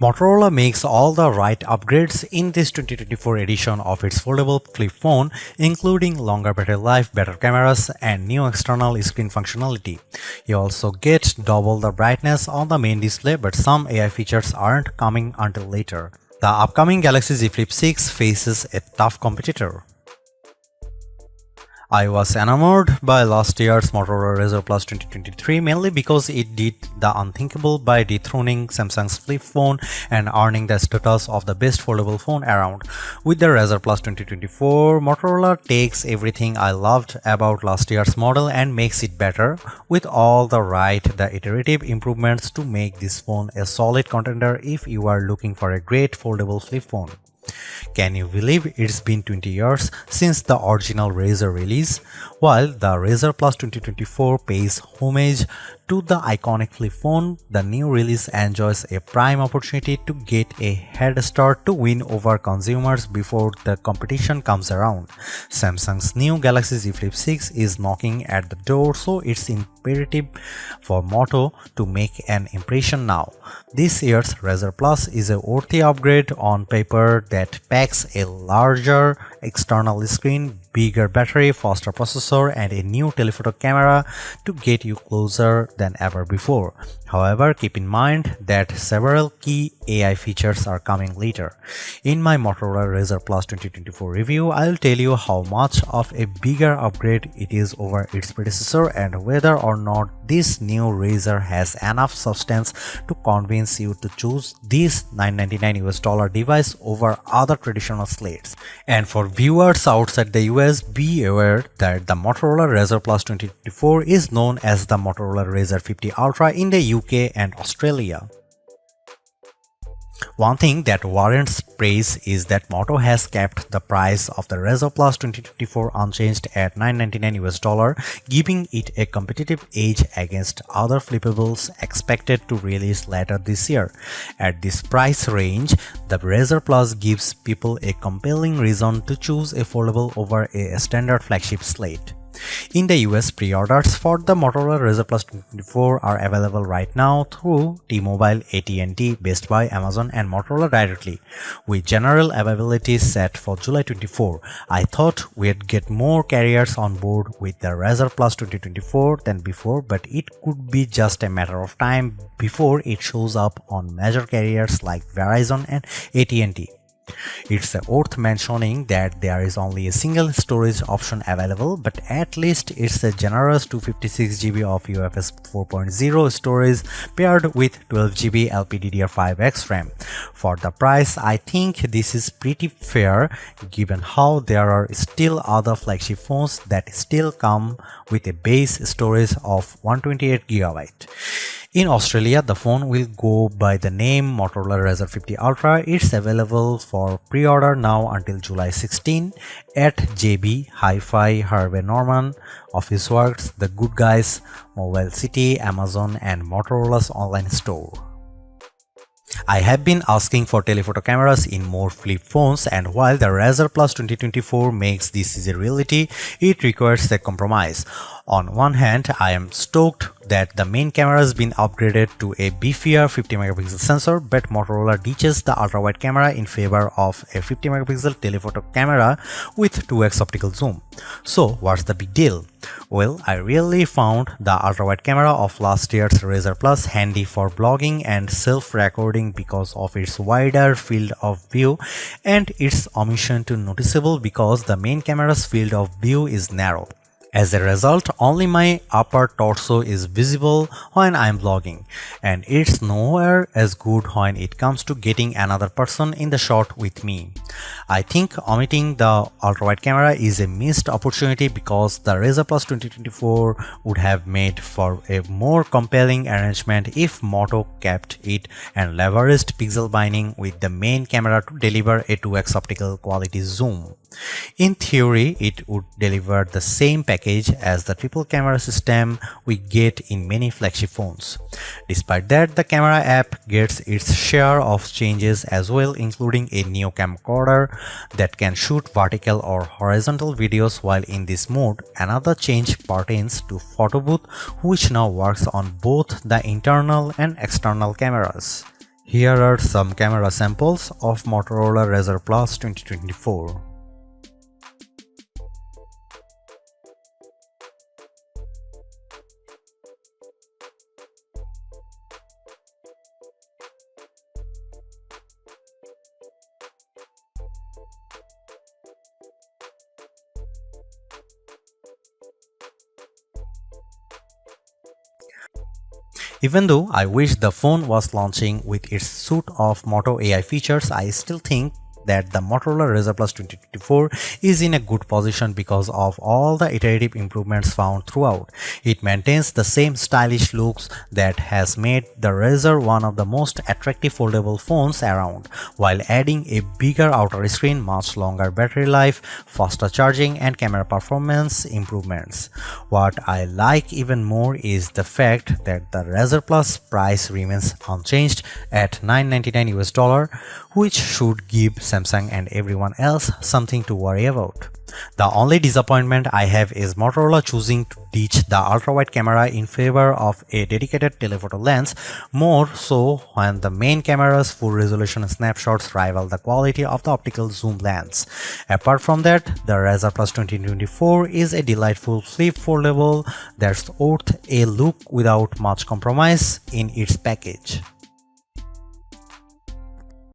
Motorola makes all the right upgrades in this 2024 edition of its foldable flip phone, including longer battery life, better cameras, and new external screen functionality. You also get double the brightness on the main display, but some AI features aren't coming until later. The upcoming Galaxy Z Flip 6 faces a tough competitor. I was enamored by last year's Motorola Razr Plus 2023 mainly because it did the unthinkable by dethroning Samsung's flip phone and earning the status of the best foldable phone around. With the Razr Plus 2024, Motorola takes everything I loved about last year's model and makes it better with all the iterative improvements to make this phone a solid contender if you are looking for a great foldable flip phone. Can you believe it's been 20 years since the original Razr release? While the Razr Plus 2024 pays homage to the iconic flip phone, the new release enjoys a prime opportunity to get a head start to win over consumers before the competition comes around. Samsung's new Galaxy Z Flip 6 is knocking at the door, so it's imperative for Moto to make an impression now. This year's Razr Plus is a worthy upgrade on paper that packs a larger external screen, bigger battery, faster processor, and a new telephoto camera to get you closer than ever before. However, keep in mind that several key AI features are coming later. In my Motorola Razr Plus 2024 review, I'll tell you how much of a bigger upgrade it is over its predecessor and whether or not this new Razr has enough substance to convince you to choose this $999 device over other traditional slates. And for viewers outside the US, be aware that the Motorola Razr Plus 2024 is known as the Motorola Razr 50 Ultra in the UK and Australia. One thing that warrants praise is that Moto has kept the price of the Razr Plus 2024 unchanged at $999, giving it a competitive edge against other flippables expected to release later this year. At this price range, the Razr Plus gives people a compelling reason to choose a foldable over a standard flagship slate. In the US, pre-orders for the Motorola Razr Plus 2024 are available right now through T-Mobile, AT&T, Best Buy, Amazon, and Motorola directly, with general availability set for July 24. I thought we'd get more carriers on board with the Razr Plus 2024 than before, but it could be just a matter of time before it shows up on major carriers like Verizon and AT&T. It's worth mentioning that there is only a single storage option available, but at least it's a generous 256GB of UFS 4.0 storage paired with 12GB LPDDR5X RAM. For the price, I think this is pretty fair given how there are still other flagship phones that still come with a base storage of 128GB. In Australia, the phone will go by the name Motorola Razr 50 Ultra. It's available for pre-order now until July 16 at JB, Hi-Fi, Harvey Norman, Officeworks, The Good Guys, Mobile City, Amazon, and Motorola's online store. I have been asking for telephoto cameras in more flip phones, and while the Razr Plus 2024 makes this a reality, it requires a compromise. On one hand, I am stoked that the main camera has been upgraded to a beefier 50MP sensor, but Motorola ditches the ultra-wide camera in favor of a 50MP telephoto camera with 2x optical zoom. So what's the big deal? Well, I really found the ultra-wide camera of last year's Razr Plus handy for blogging and self-recording because of its wider field of view, and its omission to noticeable because the main camera's field of view is narrow. As a result, only my upper torso is visible when I'm vlogging, and it's nowhere as good when it comes to getting another person in the shot with me. I think omitting the ultra-wide camera is a missed opportunity because the Razr Plus 2024 would have made for a more compelling arrangement if Moto kept it and leveraged pixel binding with the main camera to deliver a 2x optical quality zoom. In theory, it would deliver the same package as the triple camera system we get in many flagship phones. Despite that, the camera app gets its share of changes as well, including a new camcorder that can shoot vertical or horizontal videos while in this mode. Another change pertains to Photo Booth, which now works on both the internal and external cameras. Here are some camera samples of Motorola Razr Plus 2024. Even though I wish the phone was launching with its suite of Moto AI features, I still think that the Motorola Razr Plus 2024 is in a good position because of all the iterative improvements found throughout. It maintains the same stylish looks that has made the Razr one of the most attractive foldable phones around, while adding a bigger outer screen, much longer battery life, faster charging, and camera performance improvements. What I like even more is the fact that the Razr Plus price remains unchanged at $999, which should give Samsung and everyone else something to worry about. The only disappointment I have is Motorola choosing to ditch the ultra-wide camera in favor of a dedicated telephoto lens, more so when the main camera's full resolution snapshots rival the quality of the optical zoom lens. Apart from that, the Razr Plus 2024 is a delightful flip foldable that's worth a look without much compromise in its package.